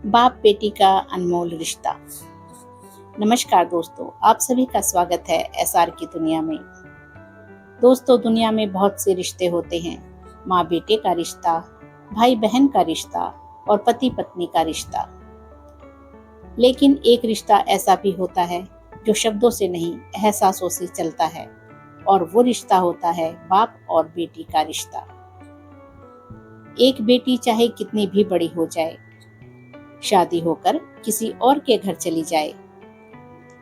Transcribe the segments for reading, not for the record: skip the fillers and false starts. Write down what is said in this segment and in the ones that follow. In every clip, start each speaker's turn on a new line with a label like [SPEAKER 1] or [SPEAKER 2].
[SPEAKER 1] बाप बेटी का अनमोल रिश्ता। नमस्कार दोस्तों, आप सभी का स्वागत है एसआर की दुनिया में। दोस्तों, दुनिया में बहुत से रिश्ते होते हैं। माँ बेटे का रिश्ता, भाई बहन का रिश्ता और पति पत्नी का रिश्ता। लेकिन एक रिश्ता ऐसा भी होता है जो शब्दों से नहीं, एहसासों से चलता है, और वो रिश्ता होता है बाप और बेटी का रिश्ता। एक बेटी चाहे कितनी भी बड़ी हो जाए, शादी होकर किसी और के घर चली जाए,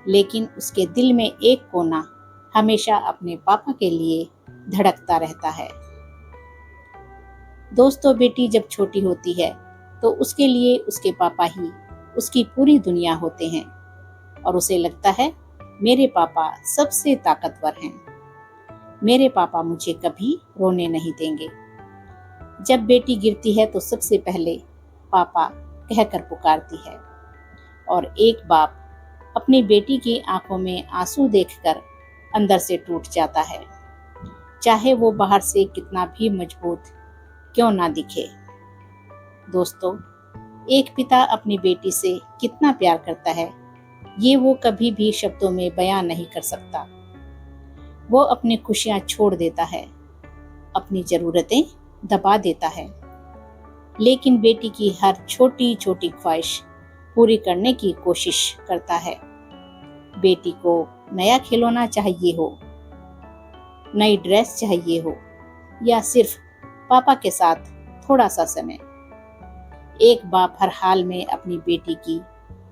[SPEAKER 1] लेकिन उसके दिल में एक कोना हमेशा अपने पापा के लिए धड़कता रहता है। दोस्तों, बेटी जब छोटी होती है तो उसके लिए उसके पापा ही उसकी पूरी दुनिया होते हैं और उसे लगता है मेरे पापा सबसे ताकतवर हैं, मेरे पापा मुझे कभी रोने नहीं देंगे। जब बेटी गिरती है तो सबसे पहले पापा कहकर पुकारती है, और एक बाप अपनी बेटी की आंखों में आंसू देखकर अंदर से टूट जाता है, चाहे वो बाहर से कितना भी मजबूत क्यों ना दिखे। दोस्तों, एक पिता अपनी बेटी से कितना प्यार करता है, ये वो कभी भी शब्दों में बयां नहीं कर सकता। वो अपनी खुशियां छोड़ देता है, अपनी जरूरतें दबा देता है, लेकिन बेटी की हर छोटी छोटी ख्वाहिश पूरी करने की कोशिश करता है। बेटी को नया खिलौना चाहिए हो, नई ड्रेस चाहिए हो, या सिर्फ पापा के साथ थोड़ा सा समय, एक बाप हर हाल में अपनी बेटी की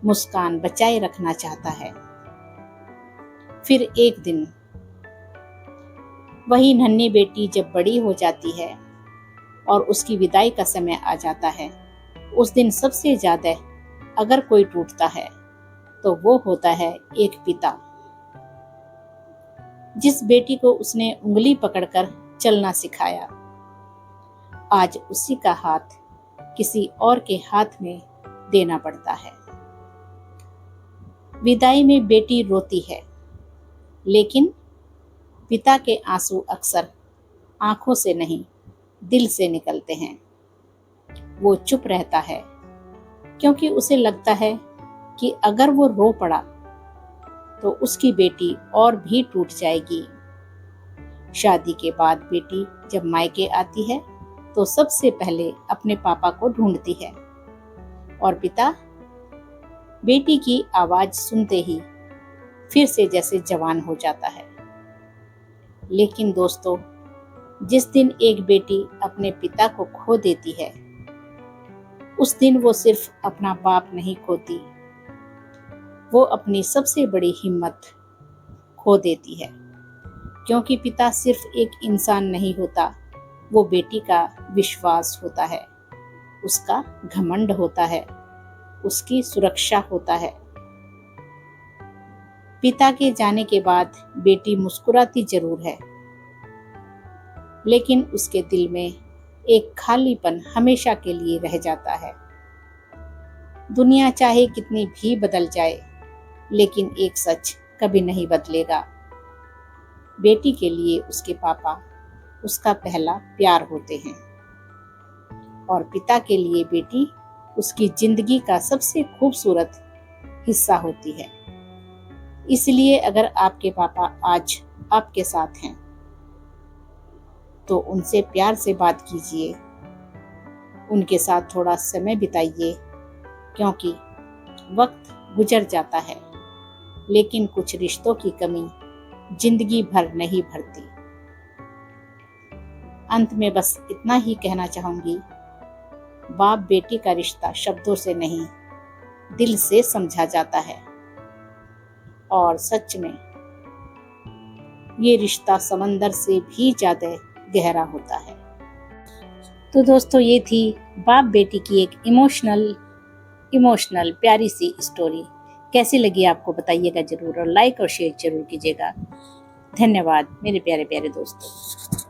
[SPEAKER 1] मुस्कान बचाए रखना चाहता है। फिर एक दिन वही नन्ही बेटी जब बड़ी हो जाती है और उसकी विदाई का समय आ जाता है, उस दिन सबसे ज्यादा अगर कोई टूटता है तो वो होता है एक पिता। जिस बेटी को उसने उंगली पकड़कर चलना सिखाया, आज उसी का हाथ किसी और के हाथ में देना पड़ता है। विदाई में बेटी रोती है, लेकिन पिता के आंसू अक्सर आंखों से नहीं, दिल से निकलते हैं। वो चुप रहता है क्योंकि उसे लगता है कि अगर वो रो पड़ा तो उसकी बेटी और भी टूट जाएगी। शादी के बाद बेटी जब मायके आती है तो सबसे पहले अपने पापा को ढूंढती है, और पिता बेटी की आवाज सुनते ही फिर से जैसे जवान हो जाता है। लेकिन दोस्तों, जिस दिन एक बेटी अपने पिता को खो देती है, उस दिन वो सिर्फ अपना बाप नहीं खोती, वो अपनी सबसे बड़ी हिम्मत खो देती है। क्योंकि पिता सिर्फ एक इंसान नहीं होता, वो बेटी का विश्वास होता है, उसका घमंड होता है, उसकी सुरक्षा होता है। पिता के जाने के बाद बेटी मुस्कुराती जरूर है, लेकिन उसके दिल में एक खालीपन हमेशा के लिए रह जाता है। दुनिया चाहे कितनी भी बदल जाए, लेकिन एक सच कभी नहीं बदलेगा। बेटी के लिए उसके पापा उसका पहला प्यार होते हैं, और पिता के लिए बेटी उसकी जिंदगी का सबसे खूबसूरत हिस्सा होती है। इसलिए अगर आपके पापा आज आपके साथ हैं तो उनसे प्यार से बात कीजिए, उनके साथ थोड़ा समय बिताइए, क्योंकि वक्त गुजर जाता है, लेकिन कुछ रिश्तों की कमी जिंदगी भर नहीं भरती। अंत में बस इतना ही कहना चाहूंगी, बाप बेटी का रिश्ता शब्दों से नहीं, दिल से समझा जाता है, और सच में ये रिश्ता समंदर से भी ज्यादा गहरा होता है। तो दोस्तों, ये थी बाप बेटी की एक इमोशनल प्यारी सी स्टोरी। कैसी लगी आपको बताइएगा जरूर, और लाइक और शेयर जरूर कीजिएगा। धन्यवाद मेरे प्यारे प्यारे दोस्तों।